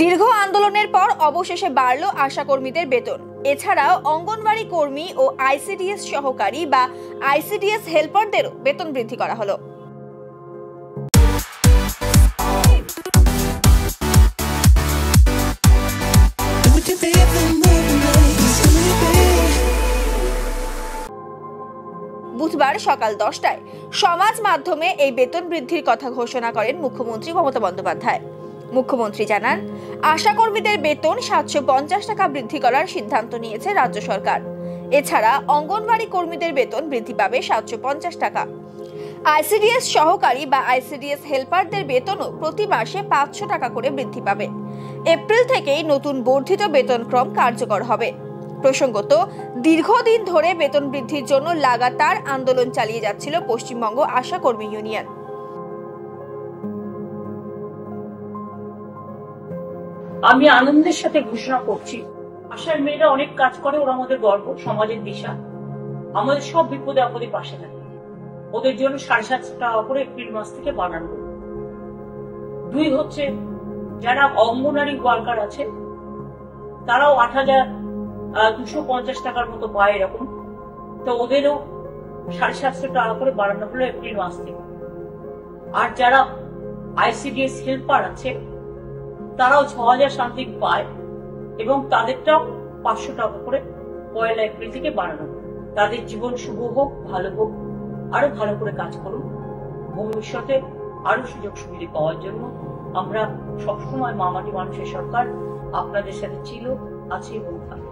দীর্ঘ আন্দোলনের পর অবশেষে বাড়ল আশাকর্মীদের বেতন। এছাড়াও অঙ্গনওয়াড়ি কর্মী ও আইসিডিএস সহকারী বা আইসিডিএস হেল্পারদেরও বেতন বৃদ্ধি করা হলো। বুধবার সকাল 10টায় সমাজ মাধ্যমে এই বেতন বৃদ্ধির কথা ঘোষণা করেন মুখ্যমন্ত্রী মমতা বন্দ্যোপাধ্যায়। মুখ্যমন্ত্রী জানান, আশাকর্মীদের বেতন 750 টাকা বৃদ্ধি করার সিদ্ধান্ত নিয়েছে রাজ্য সরকার। এছাড়া অঙ্গনওয়াড়ি কর্মীদের বেতন বৃদ্ধি পাবে 750 টাকা। আইসিডিএস সহকারী বা আইসিডিএস হেল্পারদের বেতনও প্রতি মাসে 500 টাকা করে বৃদ্ধি পাবে। এপ্রিল থেকেই নতুন বর্ধিত বেতনক্রম কার্যকর হবে। প্রসঙ্গত, দীর্ঘদিন ধরে বেতন বৃদ্ধির জন্য লাগাতার আন্দোলন চালিয়ে যাচ্ছিল পশ্চিমবঙ্গ আশা কর্মী ইউনিয়ন। আমি আনন্দের সাথে ঘোষণা করছি, আশার মেয়েরা অনেক কাজ করে, ওরা আমাদের গর্ব, সমাজের দিশা, আমাদের সব বিপদে আপদে পাশে থাকে। ওদের জন্য 750 টাকা করে এপ্রিল মাস থেকে বাড়ানো। 2 হচ্ছে, যারা অঙ্গনওয়াড়ি ওয়ার্কার আছে তারাও 8,250 টাকার মতো পায় এরকম, তো ওদেরও 750 টাকা করে বাড়ানো হলো এপ্রিল মাস থেকে। আর যারা আইসিডিএস হেল্পার আছে তারাও 6,000 সামথিং পায় এবং তাদেরটাও 500 টাকা করে 1 এপ্রিল থেকে বাড়ানো। তাদের জীবন শুভ হোক, ভালো হোক, আরো ভালো করে কাজ করুন। ভবিষ্যতে আরো সুযোগ সুবিধা পাওয়ার জন্য আমরা সবসময় মামাটি মানুষের সরকার আপনাদের সাথে ছিল, আছে এবং থাকবে।